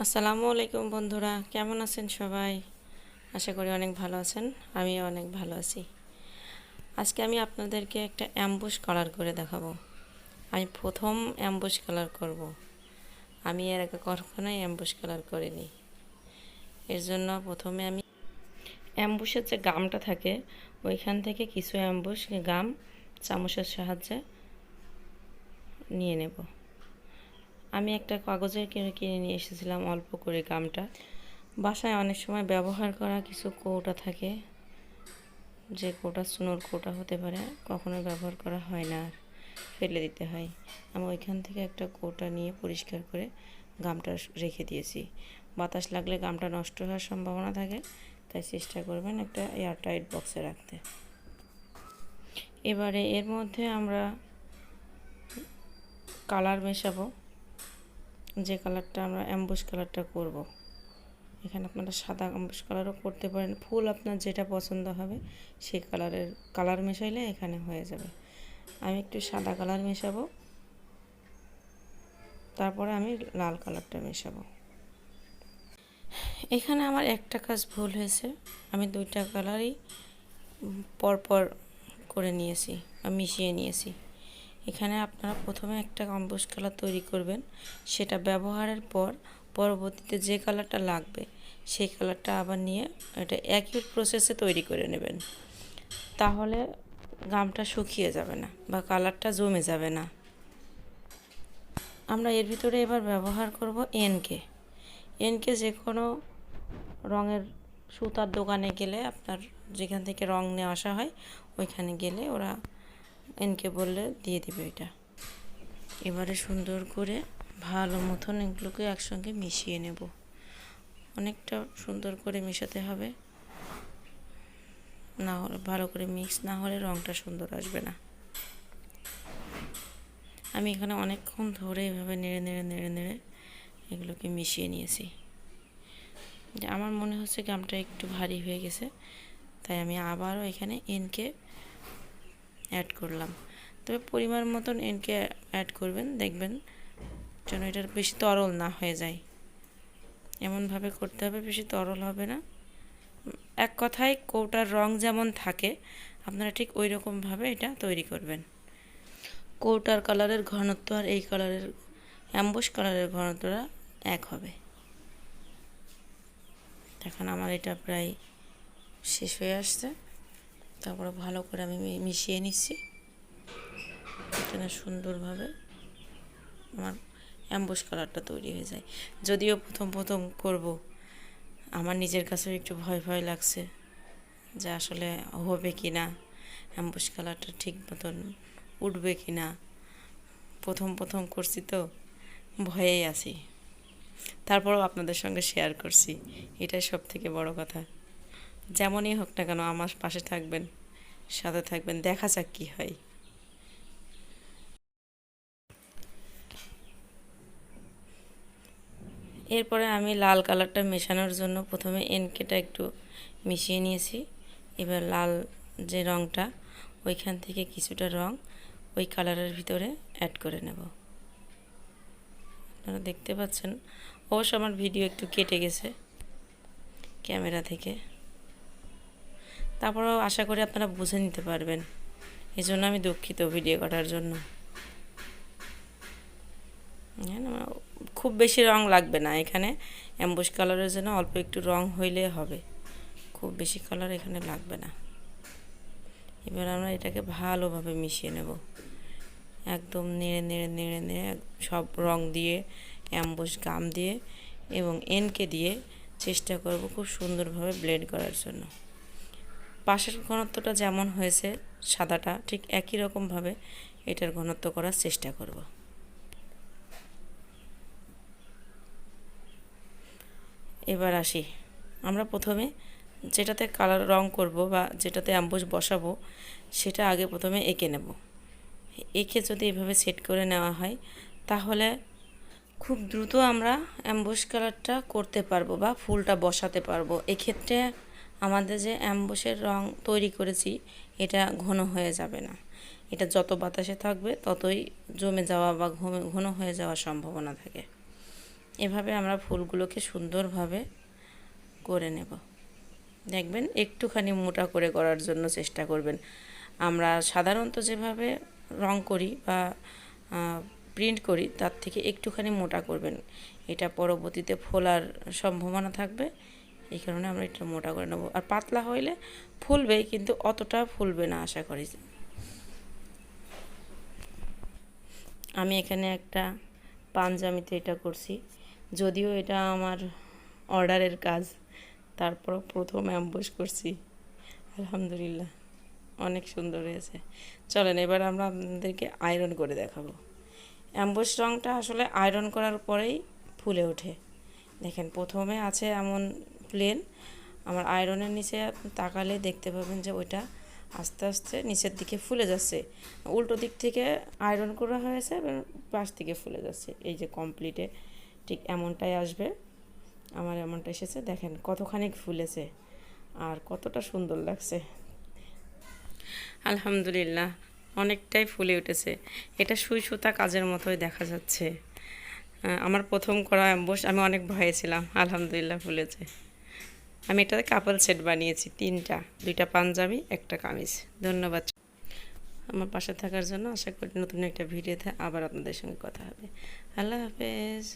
আসসালামু আলাইকুম বন্ধুরা, কেমন আছেন সবাই? আশা করি অনেক ভালো আছেন। আমিও অনেক ভালো আছি। আজকে আমি আপনাদেরকে একটা অ্যাম্বুশ কালার করে দেখাবো। আমি প্রথম অ্যাম্বুশ কালার করব। আমি এর আগে কখনোই অ্যাম্বুশ কালার করিনি। এর জন্য প্রথমে আমি অ্যাম্বুশের যে গামটা থাকে ওইখান থেকে কিছু অ্যাম্বুশ গাম চামচের সাহায্যে নিয়ে নেব। আমি একটা কাগজের কিনে নিয়ে এসেছিলাম অল্প করে গামটা। বাসায় অনেক সময় ব্যবহার করা কিছু কৌটা থাকে, যে কৌটা চুনোর কৌটা হতে পারে, কখনো ব্যবহার করা হয় না, ফেলে দিতে হয়। আমি ওইখান থেকে একটা কৌটা নিয়ে পরিষ্কার করে গামটা রেখে দিয়েছি। বাতাস লাগলে গামটা নষ্ট হওয়ার সম্ভাবনা থাকে, তাই চেষ্টা করবেন একটা এয়ারটাইট বক্সে রাখতে। এবারে এর মধ্যে আমরা কালার মেশাবো, যে কালারটা আমরা অ্যাম্বুশ কালারটা করব। এখানে আপনারা সাদা অ্যাম্বুশ কালারও করতে পারেন, ফুল আপনার যেটা পছন্দ হবে সেই কালার মেশাইলে এখানে হয়ে যাবে। আমি একটু সাদা কালার মেশাবো, তারপরে আমি লাল কালারটা মেশাবো। এখানে আমার একটা কাজ ভুল হয়েছে, আমি দুইটা কালারই পরপর করে নিয়েছি বা মিশিয়ে নিয়েছি। এখানে আপনারা প্রথমে একটা অ্যাম্বুশ কালার তৈরি করবেন, সেটা ব্যবহারের পর পরবর্তীতে যে কালারটা লাগবে সেই কালারটা আবার নিয়ে এটা একই প্রসেসে তৈরি করে নেবেন। তাহলে গামটা শুকিয়ে যাবে না বা কালারটা জমে যাবে না। আমরা এর ভিতরে এবার ব্যবহার করব এনকে যে কোনো রঙের সুতার দোকানে গেলে, আপনার যেখান থেকে রং নিয়ে আসা হয় ওইখানে গেলে ওরা এনকে বললে দিয়ে দিবে এটা। এবারে সুন্দর করে ভালো মতন এগুলোকে একসঙ্গে মিশিয়ে নেব। অনেকটা সুন্দর করে মেশাতে হবে, না হলে ভালো করে মিক্স না হলে রংটা সুন্দর আসবে না। আমি এখানে অনেকক্ষণ ধরে এভাবে নেড়ে নেড়ে নেড়ে নেড়ে এগুলোকে মিশিয়ে নিয়েছি। আমার মনে হচ্ছে গামটা একটু ভারী হয়ে গেছে, তাই আমি আবারও এখানে এনকে অ্যাড করলাম। তবে পরিমাণ মতন এনকে অ্যাড করবেন, দেখবেন যেন এটা বেশি তরল না হয়ে যায়। এমনভাবে করতে হবে বেশি তরল হবে না। এক কথায় কৌটার রং যেমন থাকে আপনারা ঠিক ওই রকমভাবে এটা তৈরি করবেন। কৌটার কালারের ঘনত্ব আর এই কালারের অ্যাম্বুশ কালারের ঘনত্বটা এক হবে। এখন আমার এটা প্রায় শেষ হয়ে আসছে, তারপরে ভালো করে আমি মিশিয়ে নিচ্ছি যেন সুন্দরভাবে আমার অ্যাম্বুশ কালারটা তৈরি হয়ে যায়। যদিও প্রথম করব, আমার নিজের কাছেও একটু ভয় ভয় লাগছে যে আসলে হবে কি না, অ্যাম্বুশ কালারটা ঠিক মতন উঠবে কি না। প্রথম করছি তো ভয়েই আছি, তারপরেও আপনাদের সঙ্গে শেয়ার করছি, এটাই সব থেকে বড় কথা। যেমনই হোক না কেন আমার পাশে থাকবেন, সাথে থাকবেন, দেখা যাক কী হয়। এরপরে আমি লাল কালারটা মেশানোর জন্য প্রথমে এনকেটা একটু মিশিয়ে নিয়েছি। এবার লাল যে রঙটা ওইখান থেকে কিছুটা রং ওই কালারের ভিতরে অ্যাড করে নেব। আপনারা দেখতে পাচ্ছেন, অবশ্য আমার ভিডিও একটু কেটে গেছে ক্যামেরা থেকে, তারপরেও আশা করি আপনারা বুঝে নিতে পারবেন, এই জন্য আমি দুঃখিত ভিডিও করার জন্য। খুব বেশি রং লাগবে না এখানে, অ্যাম্বুশ কালারের জন্য অল্প একটু রং হইলে হবে, খুব বেশি কালার এখানে লাগবে না। এবার আমরা এটাকে ভালোভাবে মিশিয়ে নেব, একদম নেড়ে নেড়ে নেড়ে নেড়ে সব রং দিয়ে, অ্যাম্বুশ গাম দিয়ে এবং এনকে দিয়ে চেষ্টা করব খুব সুন্দরভাবে ব্লেন্ড করার জন্য। পাশের ঘনত্বটা যেমন হয়েছে সাদাটা, ঠিক একই রকমভাবে এটার ঘনত্ব করার চেষ্টা করব। এবার আসি, আমরা প্রথমে যেটাতে কালার রং করব বা যেটাতে অ্যাম্বুশ বসাবো সেটা আগে প্রথমে এঁকে নেব। এঁকে যদি এভাবে সেট করে নেওয়া হয় তাহলে খুব দ্রুত আমরা অ্যাম্বুশ কালারটা করতে পারবো বা ফুলটা বসাতে পারবো। এক্ষেত্রে আমাদের যে অ্যাম্বুশের রং তৈরি করেছি এটা ঘন হয়ে যাবে না, এটা যত বাতাসে থাকবে ততই জমে যাওয়া বা ঘন হয়ে যাওয়ার সম্ভাবনা থাকে। এভাবে আমরা ফুলগুলোকে সুন্দরভাবে করে নেব। দেখবেন একটুখানি মোটা করে করার জন্য চেষ্টা করবেন। আমরা সাধারণত যেভাবে রং করি বা প্রিন্ট করি তার থেকে একটুখানি মোটা করবেন, এটা পরবর্তীতে ফোলার সম্ভাবনা থাকবে, এই কারণে আমরা এটা মোটা করে নেব। আর পাতলা হইলে ফুলবে, কিন্তু অতটা ফুলবে না আশা করি। আমি এখানে একটা পাঞ্জাবিতে এটা করছি, যদিও এটা আমার অর্ডারের কাজ, তারপর প্রথম অ্যাম্বুশ করছি। আলহামদুলিল্লাহ অনেক সুন্দর হয়েছে। চলেন এবার আমরা আপনাদেরকে আয়রন করে দেখাবো। অ্যাম্বুশ রঙটা আসলে আয়রন করার পরেই ফুলে ওঠে। দেখেন প্রথমে আছে এমন প্লেন, আমার আয়রনের নিচে আপনি তাকালে দেখতে পাবেন যে ওইটা আস্তে আস্তে নিচের দিকে ফুলে যাচ্ছে। উল্টো দিক থেকে আয়রন করা হয়েছে এবং পাশ থেকে ফুলে যাচ্ছে। এই যে কমপ্লিটে ঠিক এমনটাই আসবে। আমার এমনটা এসেছে, দেখেন কতখানি ফুলেছে আর কতটা সুন্দর লাগছে। আলহামদুলিল্লাহ অনেকটাই ফুলে উঠেছে। এটা সুই সুতা কাজের মতোই দেখা যাচ্ছে। আমার প্রথম করা অ্যাম্বুশ, আমি অনেক ভয়ে ছিলাম। আলহামদুলিল্লাহ ফুলেছে। আমি এটাতে কাপল সেট বানিয়েছি, 3টা, 2টা পাঞ্জাবি, একটা কামিজ। ধন্যবাদ আমার পাশে থাকার জন্য। আশা করি নতুন একটা ভিডিওতে আবার আপনাদের সঙ্গে কথা হবে। আল্লাহ হাফেজ।